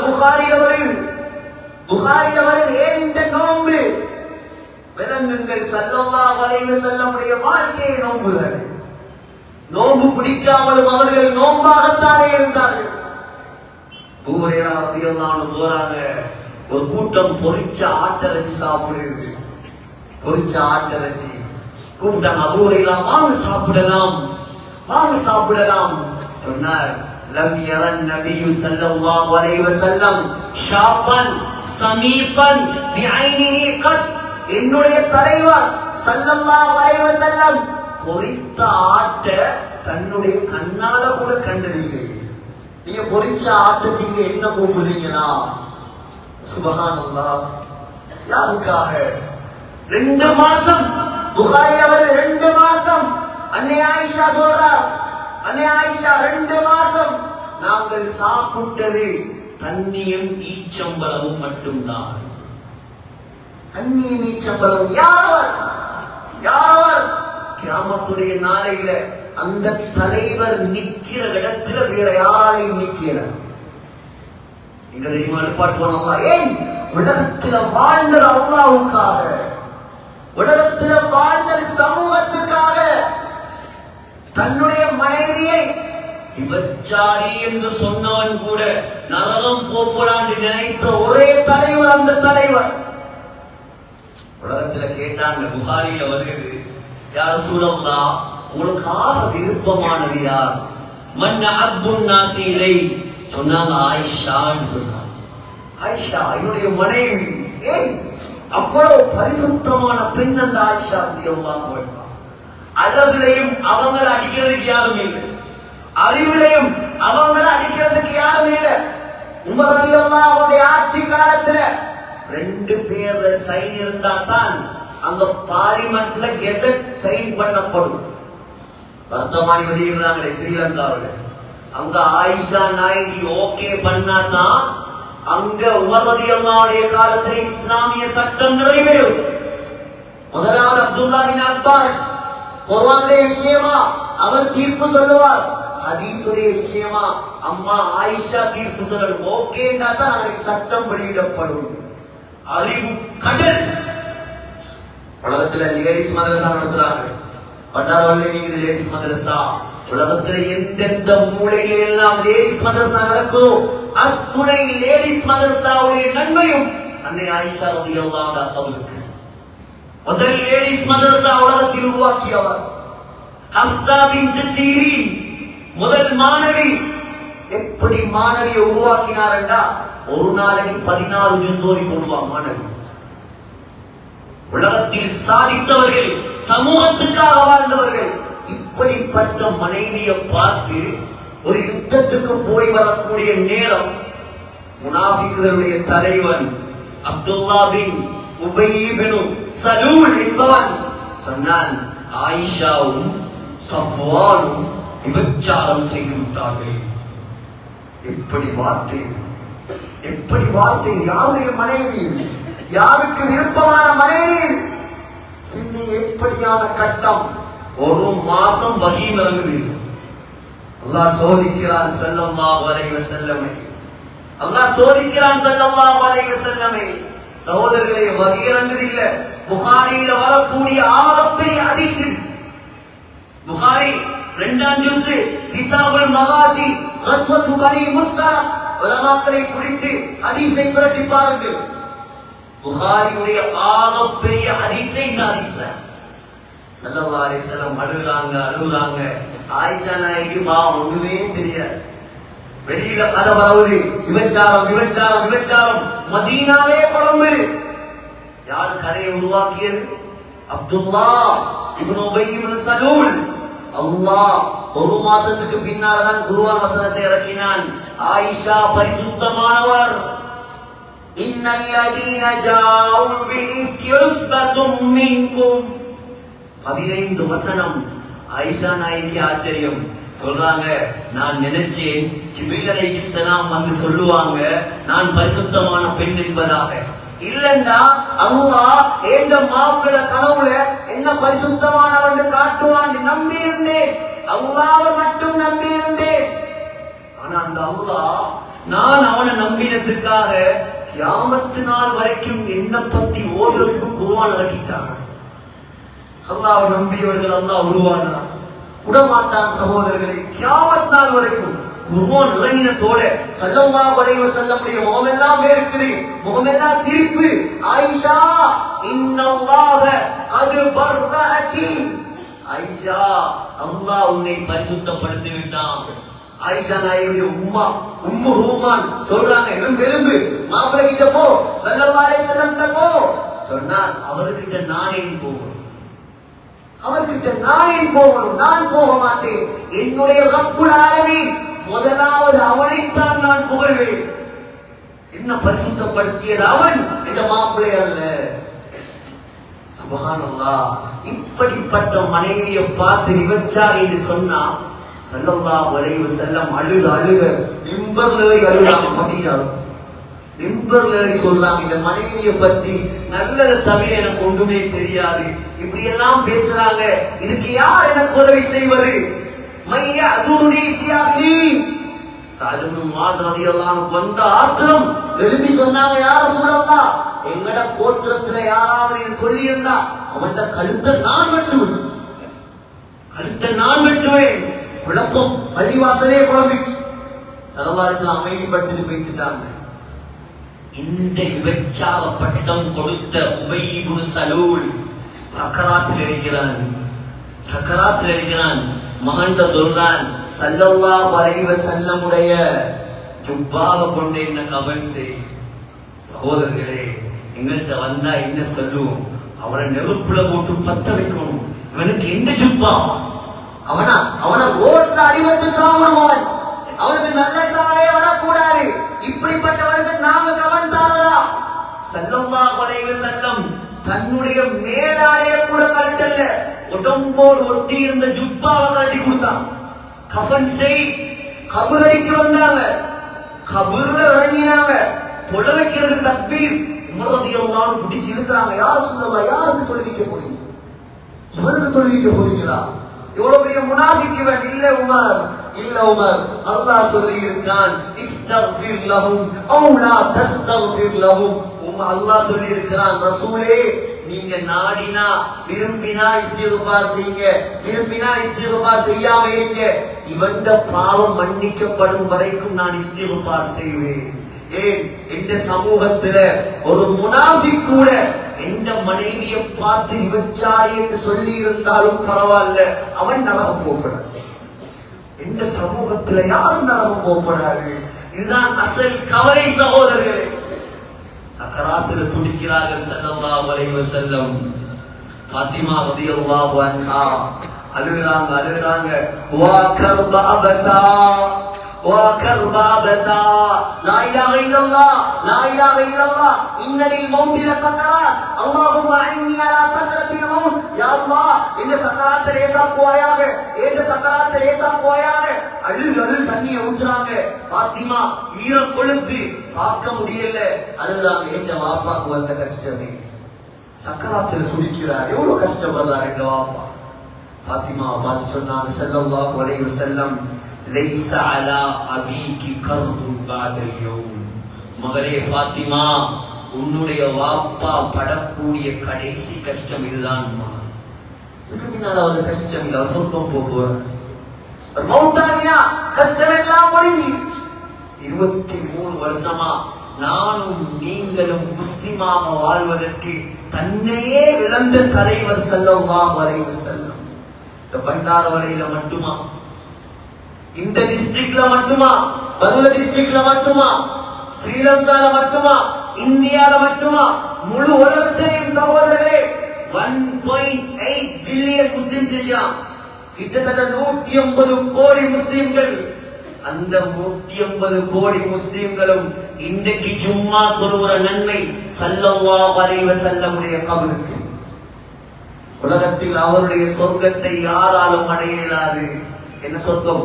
புகாரில வருது. ஏன் இந்த நோன்பு? விலங்குகள் ஸல்லல்லாஹு அலைஹி வஸல்லம் உடைய வாழ்க்கையை நோன்புகள். நோன்பு பிடிக்காமலும் அவர்கள் நோன்பாகத்தானே இருந்தார்கள். போறாங்க. ஒரு கூட்டம் பொறிச்ச ஆட்டிறைச்சி சாப்பிடுது. பொறிச்ச ஆட்டிறைச்சி கூப்பிட்டாங்க. அபூ ஹுரைரா, வாங்க சாப்பிடலாம், வாங்க சாப்பிடலாம் சொன்னார். லம் யரன் நபியு ஸல்லல்லாஹு அலைஹி வஸல்லம் ஷாபன் சமீபன் பிஐனிஹி கத், என்னுடைய தலைவர் ஸல்லல்லாஹு அலைஹி வஸல்லம் பொரித்த ஆட்டை தன்னுடைய கண்ணால கூட கண்டதில்லை. நீங்க பொரிச்ச ஆட்டத்துக்கு என்ன கூப்பிடுறீங்களா? சுபஹானல்லாஹ். யாருக்காக? 2 மாசம். புகாரில வருது 2 மாசம். அன்னை ஆயிஷா சொல்றார், அன்னை ஆயிஷா 2 மாசம் நாங்கள் சாப்பிட்டது தண்ணியும் ஈச்சம்பளமும் மட்டும்தான். தண்ணியும் ஈச்சம்பளம். யார் யார்? கியாமத்துடைய நாளையில அந்த தலைவர் நிக்கிற இடத்துல வேற யாரையும் நிக்கிறார். எங்க தெரியுமா எழுப்பாட்டுவான்? ஏன்? உலகத்துல வாழ்ந்தது அல்லாஹ்வுக்காக, உலகத்தில் வாழ்ந்தது சமூகத்துக்காக. தன்னுடைய மனைவியை விபச்சாரி என்று சொன்னவன் கூட நரகம் போப்படான்னு நினைத்த ஒரே தலைவர் அந்த தலைவர். உலகத்துல கேட்டாங்க. புகாரில வருது, யா ரசூலல்லாஹ் உனக்காக விருப்பமானது யார்? மன் அஹப்புன் நாஸி இலை, சொன்னாங்க ஆயிஷான்னு சொன்னாங்க. ஆயிஷா என்னுடைய மனைவி. ஏன் அவ்வளவு பரிசுத்தமான பெண் அந்த ஆயிஷா ரலியல்லாஹு அன்ஹா. அழகுலையும் அவங்களை அடிக்கிறதுக்கு யாரும் இல்லை, அறிவிலையும் அவங்களை அடிக்கிறதுக்கு யாரும் இல்லை. உமர் ரலியல்லாஹு அவருடைய ஆட்சி காலத்துல 2 பேர்ல சைன் இருந்தா தான் அங்க பார்லிமெண்ட்ல கெசட் சைன் பண்ணப்படும். வர்த்தமானி வெளியிடுறாங்களே ஸ்ரீலங்காவில், அங்க ஆயிஷா நாயகி ஓகே பண்ணாதான் அங்க உமர் ரலியல்லாஹுடைய காலத்தில் இஸ்லாமிய சட்டம் நிறைவேறும். முதலாவது அப்துல்லா பின் அப்பாஸ் குர்ஆனுடைய விஷயமா அவர் தீர்ப்பு சொல்லுவார், ஹதீஸுடைய விஷயமா அம்மா ஆயிஷா தீர்ப்பு சொல்லணும். ஓகேன்னா தான் அவருக்கு சட்டம் வெளியிடப்படும். அறிவு கடல். உலகத்துல லேடிஸ் மதரசா நடத்துறாங்க, பட்டாளி லேடிஸ் மதரசா. உலகத்துல எந்தெந்த மூலையில எல்லாம் லேடிஸ் மதரசா நடக்குதோ அத்துணை லேடிஸ் மதரசாவுடைய நன்மையும் அன்னை ஆயிஷா ரலியல்லாஹு அன்ஹா அவருக்கு. முதல் லேடிஸ் மதரசா உலகத்தில் உருவாக்கியவர் ஹஃப்ஸா பின்த் சீரீன், முதல் மாணவி. எப்படி மாணவியை உருவாக்கினார் என்றா, ஒரு நாளைக்கு 14 ஜுஸ் ஓதி கொள்வார் மாணவி. உலகத்தில் சாதித்தவர்கள், சமூகத்துக்காக வாழ்ந்தவர்கள். இப்படிப்பட்ட மனைவியை பார்த்து ஒரு யுத்தத்துக்கு போய் வரக்கூடிய நேரம் முனாஃபிக்குகளுடைய தலைவன் அப்துல்லா பின் உபை பின் சலூல் என்பவன் சொன்னான், ஆயிஷாவும் சஃப்வானும் விபச்சாரம் செய்து விட்டார்கள். எப்படி வார்த்தை, எப்படி வார்த்தை! யாருடைய மனைவி, யாருக்கு விருப்பமான மனைவி? சிந்தி எப்படியான கட்டம்! ஒரு மாசம் வகி இறங்குது. அல்லாஹ் சோதிக்கிறான் ஸல்லல்லாஹு அலைஹி வஸல்லம். அல்லாஹ் சோதிக்கிறான் ஸல்லல்லாஹு அலைஹி வஸல்லம். சகோதரர்களே, வகி இறங்குது இல்ல. புகாரியில வரக்கூடிய ஆகப்பெரிய ஹதீஸ், புகாரி 2ஆம் ஜுஸ் கிதாபுல் மகாசி கஸ்வத்து பனி முஸ்தலக், உலமாக்களை குறித்து ஹதீஸை புரட்டி பாருங்கள். புகாரியுடைய ஆகப்பெரிய ஹதீஸை இந்த ஹதீஸ் தான். ஸல்லல்லாஹு அலைஹி வஸல்லம் அழுகுறாங்க. ஆயிஷா நாயகி பாவம் ஒண்ணுமே தெரியாது. வெளியில கதை வரவுது, விபச்சாரம். மதீனாவே குழம்பு. யார் கதையை உருவாக்கியது? அப்துல்லா இப்னு உபை இப்னு சலூல். அல்லாஹ் ஒரு மாசத்துக்கு பின்னால்தான் குர்ஆன் வசனத்தை இறக்கினான். ஆயிஷா பரிசுத்தமானவர். இன்னல்லதீன ஜாஉ பில்-இஃப்கி உஸ்பத்தும் மின்கும். 15 வசனம். ஆயிஷா நாயகி ஆச்சரியம் சொல்றாங்க, நான் நினைச்சேன் ஜிப்ரீல் அலைஹிஸ்ஸலாம் வந்து சொல்லுவாங்க நான் பரிசுத்தமான பெண் என்பதாக. இல்லண்டா அல்லாஹ் ஏண்ட மாப்பிள கனவுல என்ன பரிசுத்தமானவன் காட்டுவான் நம்பி இருந்தேன். அல்லாஹ்வை மட்டும் நம்பி இருந்தேன். ஆனா அந்த அல்லாஹ் நான் அவனை நம்பினதுக்காக கியாமத் நாள் வரைக்கும் என்ன பத்தி ஓதுறதுக்கு குர்ஆன் இறக்கிட்டான். அல்லாஹ்வை நம்பியவர்கள் அல்லாஹ் உருவானா விடமாட்டான். சகோதரர்களை, கியாமத் நாள் வரைக்கும் குர்ஆன் இறங்கினதோட ஸல்லல்லாஹு அலைஹி வஸல்லமுடைய முகமெல்லாம் இருக்குது, முகமெல்லாம் சிரிப்பு. ஆயிஷா இன்னல்லாஹ கத் பர்ரஅகி. ஆயிஷா, அல்லாஹ் உன்னை பரிசுத்தப்படுத்தி விட்டான். ஆயிஷா நாயகியுடைய உம்மு ரூமான் சொல்றாங்க, எலும்பு மாப்பிள்ளை கிட்ட போ, ஸல்லல்லாஹு அலைஹி வஸல்லம் கிட்ட போ சொன்னான். அவர்கிட்ட நான் ஏன் போகணும்? அவர்கிட்ட நான் ஏன் போகணும்? நான் போக மாட்டேன். என்னுடைய ரப்புல் ஆலமீன் முதலாவது அவனைத்தான் நான் புகழ்வேன். என்ன பரிசுத்தப்படுத்தியது அவன், இந்த மாப்பிள்ளை அல்ல. சுப்ஹானல்லாஹ். இப்படிப்பட்ட மனைவியை பார்த்து விபச்சாரி என்று சொன்னா ஸல்லல்லாஹு அலைஹி வஸல்லம் அழுக மிம்பர்ல ஏறி அழுறாங்க. மதீனால மிம்பர்ல ஏறி சொல்றாங்க, இந்த மனைவியை பத்தி நல்லதை தவிர எனக்கு ஒன்றுமே தெரியாது. இப்படி எல்லாம் பேசுறாங்க. இதுக்கு யார் எனக்கு உதவி செய்வது? மையா அதுருடி ஃபியாலி. சஅத் இப்னு முஆத் ரலியல்லாஹு அன்ஹு வந்த ஆத்திரம் எழுப்பி சொன்னாங்க, யா ரசூலல்லாஹ், எங்கட கோத்திரத்துல யாராவது இது சொல்லி இருந்தா அவன் கழுத்தை நான் வெட்டுவேன். குழப்பம் பள்ளிவாசலே குழம்பிட்டு ஸல்லல்லாஹு அலைஹி வஸல்லம் அமைதிப்படுத்தி போயிட்டாங்க. இந்த விபச்சார பட்டம் கொடுத்த உபை இப்னு சலூல் சக்கராத்தில் இருக்கிறான். மகன்கிட்ட சொல்றான், ஸல்லல்லாஹு அலைஹி வஸல்லமுடைய ஜுப்பாவை கொண்டு என்ன கவன் செய். சகோதரர்களே, எங்கள்கிட்ட வந்தா என்ன சொல்லுவோம்? அவனை நெருப்புல போட்டு பத்த வைக்கணும். இவனுக்கு எந்த ஜுப்பா? அவனை ஓட்ட அடிபட்டு சாப்பிடுவான். அவனுக்கு நல்ல சாவே வரக்கூடாது. இப்படிப்பட்டவனுக்கு நாம கவனித்தாரதா? ஸல்லல்லாஹு அலைஹி வஸல்லம் தன்னுடைய மேலாடைய கூட கழட்டல்ல, உடம்போடு ஒட்டி இருந்த ஜுப்பாவை கழட்டி கொடுத்தான். கஃபன் செய், கபரடிக்கு வந்தாங்க, கபர்ல இறங்கினாங்க, தொட வைக்கிறது தக்பீர். உமர் ரலியல்லாஹு அன்ஹு பிடிச்சு இழுக்கிறாங்க. யா ரசூலல்லாஹ், யாருக்கு தொழுவிக்க போறீங்க? இவனுக்கு தொழுவிக்க போறீங்களா? எவ்வளவு பெரிய முனாஃபிக்! இல்ல உமர், இல்ல உமர், அல்லாஹ் சொல்லி இருக்கான், இஸ்தக்ஃபிர் லஹும் அவ் லா தஸ்தக்ஃபிர் லஹும். அல்லாஹ் சொல்லி இருக்கிறான், ரசூலே நீங்க நாடினா விரும்பினா இஸ்திக்ஃபார் செய்யுங்க, விரும்பினா இஸ்திக்ஃபார் செய்யாம இருங்க. இவண்ட பாவம் மன்னிக்கப்படும் வரைக்கும் நான் இஸ்திக்ஃபார் செய்வேன். ஏன் இந்த சமூகத்துல ஒரு முனாஃபிக் கூட எந்த மனைவியை பார்த்து விபச்சாரி என்று சொல்லி இருந்தாலும் பரவாயில்ல, அவன் நரகம் போகப்படாது. எந்த சமூகத்துல யாரும் நரகம் போகப்படாது. இதுதான் அசல் கவலை சகோதரர்களே. சக்கராத்துல துடிக்கிறார்கள் ஸல்லல்லாஹு அலைஹி வஸல்லம். ஃபாத்திமா ரலியல்லாஹு அன்ஹா அழுகுறாங்க. வா கர்பாபதா வா கர்பாபதா, லா இலாஹ இல்லல்லாஹ், லா இலாஹ இல்லல்லாஹ், இன்னலில் மௌத்தி லஸக்கராத், அல்லாஹும்ம இன்னி அலா சக்கரத்தில் மௌத். யா அல்லாஹ், இந்த சக்கராத்தை லேசாக்குவாயாக, இந்த சக்கராத்தை லேசாக்குவாயாக. அழுது தண்ணியை ஊத்துறாங்க. ஃபாத்திமா ஈர கொழுந்து பார்க்க முடியல, அழுகுறாங்க. எங்க வாப்பாக்கு வந்த கஷ்டமே, சக்கராத்துல சுடிக்கிறார், எவ்வளவு கஷ்டப்படுறார் எங்க வாப்பா. ஃபாத்திமா பார்த்து சொன்னாங்க ஸல்லல்லாஹு அலைஹி வஸல்லம், லைஸ அலா அபீகி கர்புன் பஅதல் யௌம். மகளே ஃபாத்திமா, உன்னுடைய வாப்பா படக்கூடிய கடைசி கஷ்டம் இதுதான். இதுக்கு பின்னால ஒரு கஷ்டம் இல்ல, சொற்பம் போறார். மௌத்தாகினா கஷ்டம் எல்லாம் முடிஞ்சு. 23 வருஷமா நானும் நீங்களும் முஸ்லிமாக வாழ்வதற்கு தன்னையே இழந்த தலைவர் ஸல்லல்லாஹு அலைஹி வஸல்லம். இந்த பண்டாரவளையில மட்டுமா, இந்த டிஸ்ட்ரிக்ட்ல மட்டுமா, பதுள டிஸ்ட்ரிக்ட்ல மட்டுமா, ஸ்ரீலங்கால மட்டுமா, இந்தியால மட்டுமா, முழு உலகத்திலேயும் சகோதரர்களே 1.8 பில்லியன் முஸ்லிம்ஸ் இருக்கிறான். கிட்டத்தட்ட 150 கோடி முஸ்லிம்கள். அந்த 150 கோடி முஸ்லிம்களும் இன்றைக்கு ஜும்மா தொழுகிற நன்மை ஸல்லல்லாஹு அலைஹி வஸல்லமுடைய கபருக்கு. உலகத்தில் அவருடைய சொர்க்கத்தை யாராலும் அடைய இயலாது. என்ன சொர்க்கம்?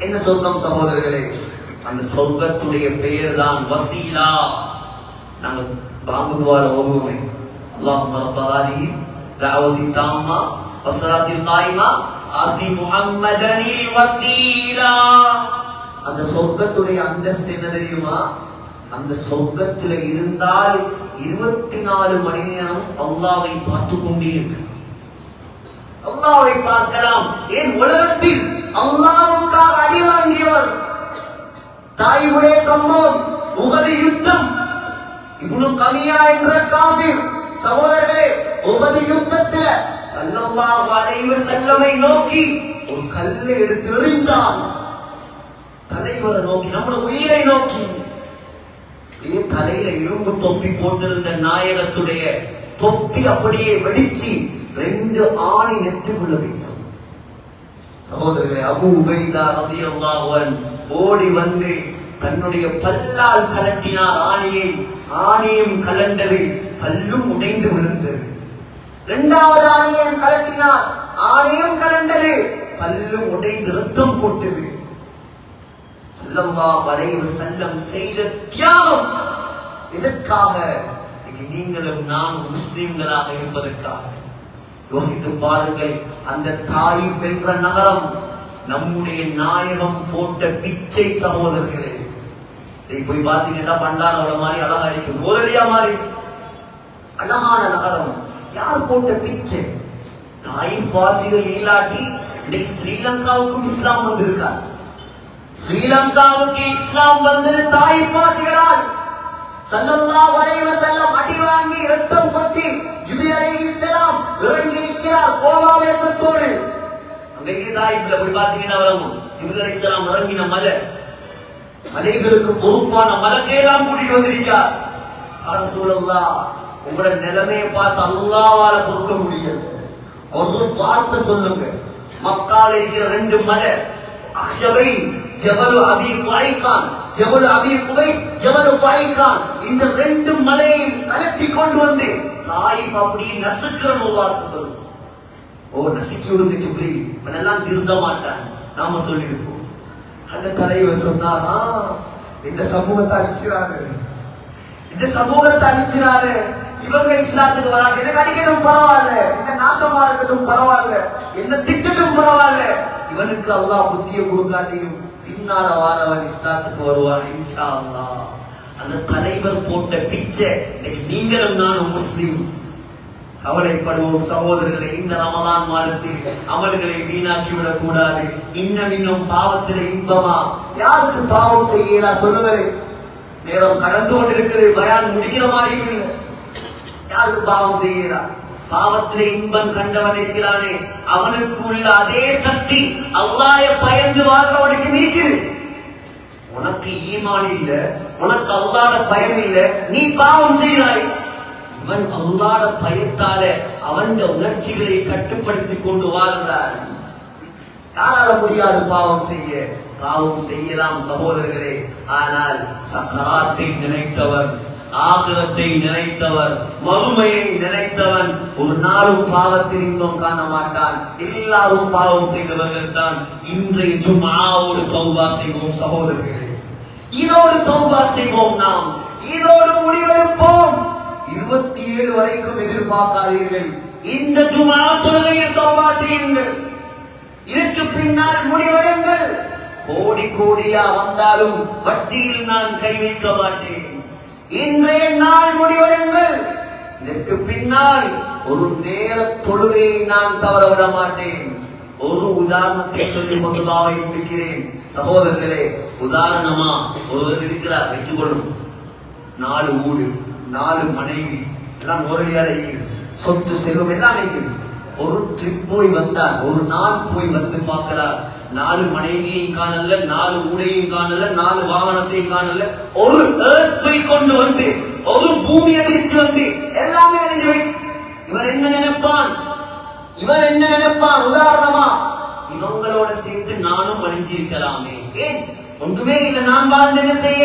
என்ன சொர்க்கம் சகோதரர்களே? அந்த சொர்க்கத்துடைய பெயர் தான் வசீலா. நாங்க பாங்குதுவார ஓதுவோமே, அல்லாஹும்ம ரப்ப ஹாதிஹி தஅவதி தாம்மா வஸ்ஸலாத்தில் காயிமா ஆதி முஹம்மதனில் வசீலா. அந்த சொர்க்கத்துடைய அந்தஸ்து என்ன தெரியுமா? அந்த சொர்க்கத்துல இருந்தால் 24 மணி நேரம் அல்லாஹ்வை பார்த்து கொண்டே இருக்கு. அல்லாஹ்வை பார்க்கலாம். ஏன் உலகத்தில் அல்லாஹ்வுக்காக அடி வாங்கியவர் தாயினுடைய சம்பவம், உஹது யுத்தம். இப்னு கமியா என்ற காஃபிர் சகோதரர்களே, உஹது யுத்தத்தில் ஸல்லல்லாஹு அலைஹி வஸல்லமை நோக்கி ஒரு கல்லை எடுத்து எறிந்தான். தலைவரை நோக்கி, நம்முடைய உயிரை நோக்கி. தலையில இரும்பு தொப்பி போட்டிருந்த நாயகத்துடைய தொப்பி அப்படியே வெடிச்சு 2 ஆணி நெத்திக்குள்ள வைத்து. சகோதரர்களே, அபூ உபைதா ரலியல்லாஹு அன்ஹு ஓடி வந்து தன்னுடைய பல்லால் கலட்டினார் ஆணியை. ஆணியும் கலண்டது, பல்லும் உடைந்து விழுந்தது. 2வது ஆணியையும் கலட்டினார், ஆணியும் கலண்டது, பல்லும் உடைந்து ரத்தம் போட்டது. ஸல்லல்லாஹு அலைஹி வஸல்லம் செய்த தியாகம் இதற்காக. நீங்களும் நானும் முஸ்லிம்களாக இருப்பதற்காக. யோசித்து பாருங்கள், அந்த தாயிப் என்ற நகரம் நம்முடைய நாயகம் போட்ட பிச்சை சகோதரர்களே. இதை போய் பார்த்தீங்கன்னா பண்டாரவள மாதிரி அழகா இருக்கு, கோரலியா மாதிரி அழகான நகரம். யார் போட்ட பிச்சை? தாயிப் வாசிகள் இல்லாட்டி இன்னைக்கு ஸ்ரீலங்காவுக்கும் இஸ்லாம் வந்திருக்கார். ஸ்ரீலங்காவுக்கு இஸ்லாம் வந்தது தாயிப் வாசிகளால். ஸல்லல்லாஹு அலைஹி வஸல்லம் அடி வாங்கி ரத்தம் கொட்டி ஜிப்ரீல் அலைஹிஸ்ஸலாம் இறங்கி நிற்கிறார் கோபாவேசத்தோடு. அங்கே தாயிப்ல போய் பார்த்தீங்கன்னா வரும் ஜிப்ரீல் அலைஹிஸ்ஸலாம் இறங்கின மலைகளுக்கு பொறுப்பான மலக்கையெல்லாம் கூட்டிட்டு வந்திருக்கார். ரசூலுல்லாஹ் உங்களோட நிலைமையை பார்த்து அல்லாஹ்வால பொறுக்க முடியாது. ஒரு வார்த்தை சொல்லுங்க. மக்கால இருக்கிற 2 மலை அக்ஷபை ஜபல் அபி குவைகான், ஜபல் அபி குவைஸ், ஜபல் குவைகான், இந்த 2 மலையை கலட்டி கொண்டு வந்து தாயிப் அப்படி நசுக்கிற ஒரு வார்த்தை சொல்லுங்க. நசுக்கி விடுங்க ஜிப்ரீல், இவனெல்லாம் திருந்த மாட்டான். நாம சொல்லியிருப்போம். அந்த தலைவர் சொன்னாரா, இந்த சமூகத்தை அழிச்சிறாரு, இந்த சமூகத்தை அழிச்சிறாரு. இவங்க இஸ்லாத்துக்கு வராங்க, எனக்கு அடிக்கணும் பரவாயில்ல, என்ன நாசமா இருக்கட்டும் பரவாயில்ல, என்ன திட்டட்டும் பரவாயில்ல, இவனுக்கு அல்லாஹ் புத்திய கொடுக்காட்டியும் பின்னால வாரவன் இஸ்லாத்துக்கு வருவான் இன்ஷா அல்லாஹ். அந்த தலைவர் போட்ட பிச்சை இன்னைக்கு நீங்களும் நானும் முஸ்லீம். கவலைப்படுவோம் சகோதரர்களை. இந்த ரமலான் மாதத்தில் அமல்களை வீணாக்கி விடக் கூடாது. இன்னும் பாவத்திலே இன்பமா? யாருக்கு பாவம் செய்யலா சொல்லுங்களேன். நேரம் கடந்து கொண்டிருக்கிறது, பயான் முடிக்கிற மாதிரி இல்லை. யாருக்கு பாவம் செய்யலா? பாவத்திலே இன்பம் கண்டவன் இருக்கிறானே, அவனுக்கு உள்ள அதே சக்தி அல்லாஹ்வை பயந்து வாழ்றவனுக்கு இருக்குது. உனக்கு ஈமான் இல்ல, உனக்கு அல்லாஹ்வுடைய பயம் இல்ல, நீ பாவம் செய்கிறாய். இவன் அல்லாஹ்வுடைய பயத்தால அவன் உணர்ச்சிகளை கட்டுப்படுத்திக் கொண்டு வாழ்கிறான். யாரால முடியாது பாவம் செய்ய? பாவம் செய்யலாம் சகோதரர்களே. ஆனால் சக்கராத்தை நினைத்தவர், ஆகிரத்தை நினைத்தவர், மறுமையை நினைத்தவன் ஒரு நாளும் பாவத்தில் இன்பம் காண மாட்டான். எல்லாரும் பாவம் செய்தவர்கள் தான். இன்றைய ஜும்ஆவோடு தௌபா செய்வோம் சகோதரர்களே. இதோடு தௌபா செய்வோம். நாம் இதோடு முடிவெடுப்போம். 27 வரைக்கும் எதிர்பார்க்காதீர்கள். இந்த ஜும்ஆ தொழுகையில் தௌபா செய்யுங்கள். இதற்கு பின்னால் முடிவெடுங்கள். கோடி கோடியா வந்தாலும் வட்டியில் நான் கை வைக்க மாட்டேன். இன்றைய நாள் முடிவெடுங்கள். இதற்கு பின்னால் ஒரு நேர தொழுகையை நான் தவறவிட மாட்டேன். ஒரு உதாரணத்தை சொல்லி மதுபாவை முடிக்கிறேன் சகோதரர்களே. உதாரணமா ஒருவர் இருக்கிறார் வச்சுக்கொள்ளும். 4 வீடு, 4 மனைவி, எல்லாம் நோரடியால சொத்து செல்வம் எல்லாம் இருக்குது. ஒரு ட்ரிப் போய் வந்தார், ஒரு நாள் போய் வந்து பார்க்கிறார். 4 மனைவியையும் காணல, 4 ஊடையும் காணல, 4 வாகனத்தையும் காணல. ஒரு போய் கொண்டு வந்து, ஒரு பூமி அடிச்சு வந்து எல்லாமே அழிஞ்சு வைத்து இவர் என்ன நினைப்பான்? இவர் என்ன நினைப்பான்? உதாரணமா இவங்களோட சேர்த்து நானும் அழிஞ்சிருக்கலாமே. ஏன் ஒன்றுமே இல்லை, நான் வாழ்ந்து என்ன செய்ய?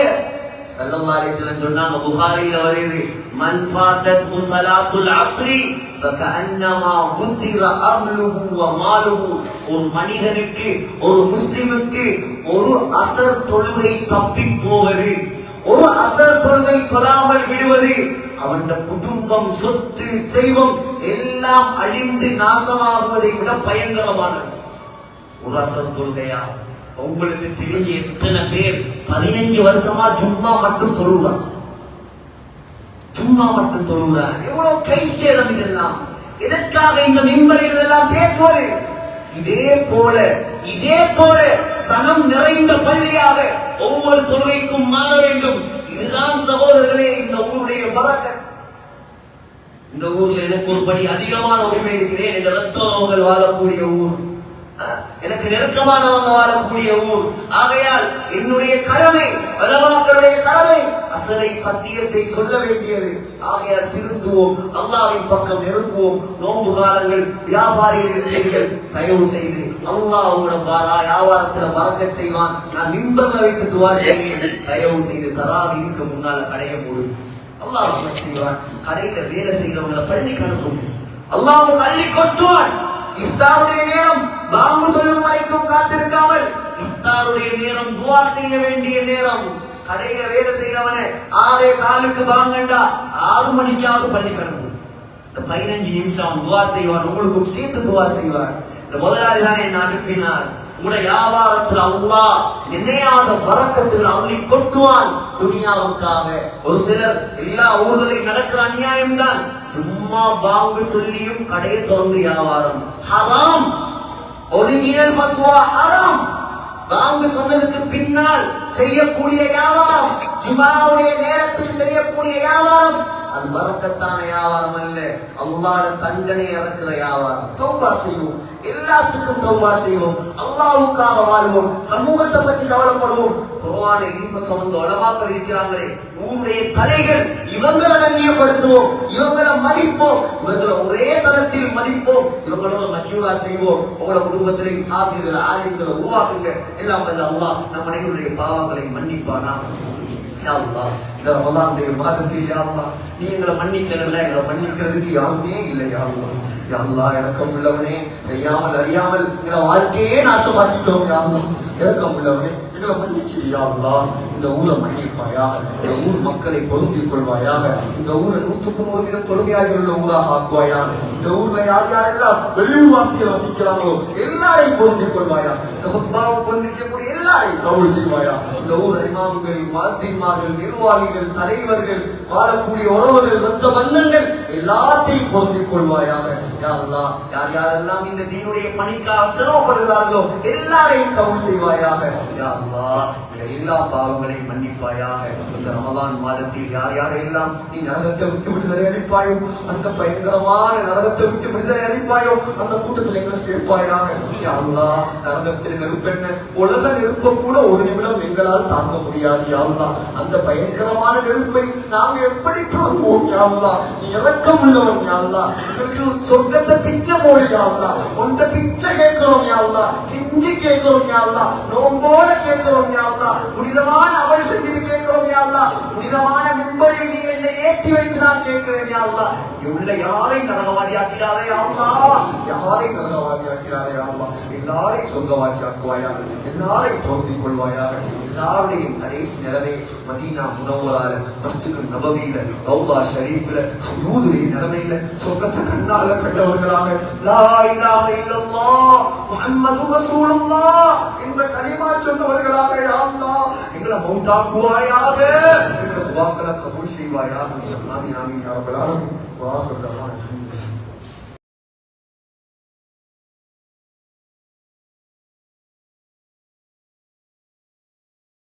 ஸல்லல்லாஹு அலைஹி வஸல்லம் சொன்னாங்க, புகாரியில வருது, மன் ஃபாதத் ஸலாத்துல் அஸ்ரி ஃபகஅன்னமா குதிர அஹ்லுஹு வ மாலுஹு. ஒரு மனிதனுக்கு, ஒரு முஸ்லிமுக்கு ஒரு அஸர் தொழுகை தப்பி போவது, ஒரு அஸர் தொழுகை தொழாமல் விடுவது, அவன் குடும்பம், சொத்து, செல்வம் எல்லாம் அழிந்து நாசமாகுவதை விட பயங்கரமானது. ஒரு அஸர் தொழுகையா? உங்களுக்கு தெரிஞ்ச எத்தனை பேர் 15 வருஷமா ஜும்மா மட்டும் தொழுகிறான்? ஜும்மா மட்டும் தொழுகிறான். எவ்வளவு கை சேதம் இதெல்லாம். எதற்காக இந்த மிம்பரில் இதெல்லாம் பேசுவது? இதே போல சனம் நிறைந்த பள்ளியாக ஒவ்வொரு தொழுகைக்கும் மாற வேண்டும். இதுதான் சகோதரர்களே இந்த ஊருடைய பரக்கத். இந்த ஊர்ல எனக்கு ஒரு படி அதிகமான உரிமை இருக்கிறேன். என்ற ரத்தவர்கள் வாழக்கூடிய ஊர், எனக்கு நெருக்கமானவங்க வாழக்கூடிய ஊர். ஆகையால் என்னுடைய கடமை, வலமாக்களுடைய கடமை அசலை சத்தியத்தை சொல்ல வேண்டியது. ஆகையால் திருந்துவோம், அல்லாஹ்வின் பக்கம் நெருங்குவோம். நோன்பு காலங்கள், வியாபாரிகள் தயவு செய்து அல்லாஹ் உங்களோட வியாபாரத்துல பரக்கத் செய்வான். நான் மிம்பர்ல வைத்து துவா செய்கிறேன். தயவு செய்து தராவிக்கு முன்னால கடையை போடு, அல்லாஹ் செய்வான். கடையில வேலை செய்யறவங்களை பள்ளிக்கு அனுப்புங்க, அல்லாஹ் அள்ளி கொட்டுவான். இஃப்தாருடைய நேரம் பாங்கு சொல்லும் வரைக்கும் காத்திருக்காமல், இஃப்தாருடைய நேரம் துவா செய்ய வேண்டிய நேரம். கடையில வேலை செய்யறவன 6:15 பாங்கண்டா 6 மணிக்காவது பள்ளி கிளம்பு. இந்த 15 நிமிஷம் துவா செய்வான், உங்களுக்கும் சேர்த்து துவா செய்வான். இந்த முதலாளி தான் என்ன அனுப்பினார். உங்களுடைய வியாபாரத்தில் அல்லாஹ் நினையாத பரக்கத்தில் அள்ளி கொட்டுவான். துனியாவுக்காக ஒரு சிலர் எல்லா ஊர்களையும் நடக்கிற அநியாயம் தான். சும்மா பாங்கு சொல்லியும் கடையை திறந்து வியாபாரம் ஹராம். ஒரிஜினல் பத்வா ஹராம். பாங்கு சொன்னதுக்கு பின்னால் செய்யக்கூடிய வியாபாரம், ஜும்ஆவுடைய நேரத்தில் செய்யக்கூடிய வியாபாரம் அது பரக்கத்தான வியாபாரம் அல்ல, அல்லாஹ்வுடைய தண்டனை இறக்குற வியாபாரம். தௌபா செய்வோம், எல்லாத்துக்கும் தௌபா செய்வோம், அல்லாஹ்வுக்காக வாழ்வோம், சமூகத்தை பற்றி கவலைப்படுவோம். குர்ஆனை இல்ம சுமந்த உலமாக்கள் இருக்கிறாங்களே, ஊருடைய தலைகள், இவங்களை கண்ணியப்படுத்துவோம், இவங்களை மதிப்போம், இவங்களை ஒரே தரத்தில் மதிப்போம், இவங்களோட மஷூரா செய்வோம். உங்களோட குடும்பத்திலே ஆபிர்கள் ஆலிம்களை உருவாக்குங்க. எல்லாம் வல்ல அல்லாஹ் நம் அனைவருடைய பாவங்களை மன்னிப்பானா. யா அல்லாஹ், இந்த ரமலானுடைய மாதத்தில் யா அல்லாஹ் நீ எங்களை மன்னிக்கிறல்ல, எங்களை மன்னிக்கிறதுக்கு யாருமே இல்லை. யா அல்லாஹ், யா அல்லாஹ் இரக்கம் உள்ளவனே, தெரியாமல் அறியாமல் எங்களை வாழ்க்கையே நாசமாக்கிட்டோம். யா அல்லாஹ் இரக்கம் உள்ளவனே, எங்களை மன்னிச்சு யா அல்லாஹ் இந்த ஊரை மன்னிப்பாயாக, இந்த ஊர் மக்களை பொருந்திக் கொள்வாயாக, இந்த ஊரை 100% தொழுகையாக உள்ள ஊராக ஆக்குவாயாக, இந்த ஊர்ல யார் யாரெல்லாம் வெளியூர் வாசிகள் வசிக்கிறாங்களோ எல்லாரையும் பொருந்திக் கொள்வாயா, இந்த ஹுத்பாவை பொருந்திக்கக்கூடிய எல்லாரையும் கபூல் செய்வாயா. இந்த ஊர் இமாம்கள், முஅத்தின்மார்கள், நிர்வாகிகள், தலைவர்கள், வாழக்கூடிய உறவுகள், ரத்த பந்தங்கள் எல்லாத்தையும் பொருந்திக் கொள்வாயாக. யா அல்லாஹ், யார் யாரெல்லாம் இந்த தீனுடைய பணிக்காக சிரமப்படுகிறார்களோ எல்லாரையும் கபூல் செய்வாயாக. யா அல்லாஹ், எல்லா பாவங்களையும் மன்னிப்பாயாக. இந்த ரமலான் மாதத்தில் யார் யாரெல்லாம் நீ நரகத்தை விட்டு விடுதலை அளிப்பாயோ, அந்த பயங்கரமான நரகத்தை விட்டு விடுதலை அளிப்பாயோ, அந்த கூட்டத்தில் எங்களை சேர்ப்பாயாக. யா அல்லாஹ், நரகத்தில் நெருப்பென்ன, உலக நெருப்ப கூட ஒரு நிமிடம் எங்களால் தாங்க முடியாது. யா அல்லாஹ், அந்த பயங்கரமான நெருப்பை நாங்க எப்படி தாங்குவோம்? யா அல்லாஹ், நீ இரக்கம் உள்ளவன். யா அல்லாஹ், எங்களுக்கு சொர்க்கத்தை பிச்சை போடு. யா அல்லாஹ், உன்கிட்ட பிச்சை கேட்கிறோம். யா அல்லாஹ், கெஞ்சி கேட்கிறோம். யா அல்லாஹ், நோம்போட கேட்கிறோம். யா அல்லாஹ், புனிதமான அமல் செஞ்சு கேட்கிறோம். யா அல்லாஹ், புனிதமான மிம்பரில் நீ என்னை ஏற்றி வைத்து நான் கேட்கிறேன். யா அல்லாஹ், உள்ள யாரையும் நரகவாதி ஆக்கிறாரே. யா அல்லாஹ், யாரையும் நரகவாதி ஆக்கிறாரே. யா அல்லாஹ், எல்லாரையும் சொர்க்கவாசி ஆக்குவாயாக, எல்லாரையும் பொருந்திக் கொள்வாயாக. எல்லாருடையும் கடைசி நிலைமை மதீனா முனவ்வரால, மஸ்ஜித் நபவியில, ரௌதா ஷரீஃப்ல, சுஜூதுடைய நிலைமையில சொர்க்கத்தை கண்ணால கண்டவர்களாக லா இலாஹ இல்லல்லாஹ் முஹம்மது ரசூலுல்லாஹ் என்ற கலிமா சொன்னவர்களாக யா அல்லாஹ் எங்களை மௌத்தாக்குவாயாக, எங்களை துஆக்களை கபூல் செய்வாயாக. ஆமீன் ஆமீன் யா ரப்பல் ஆலமீன். வா ஆகிரு தஅவானா.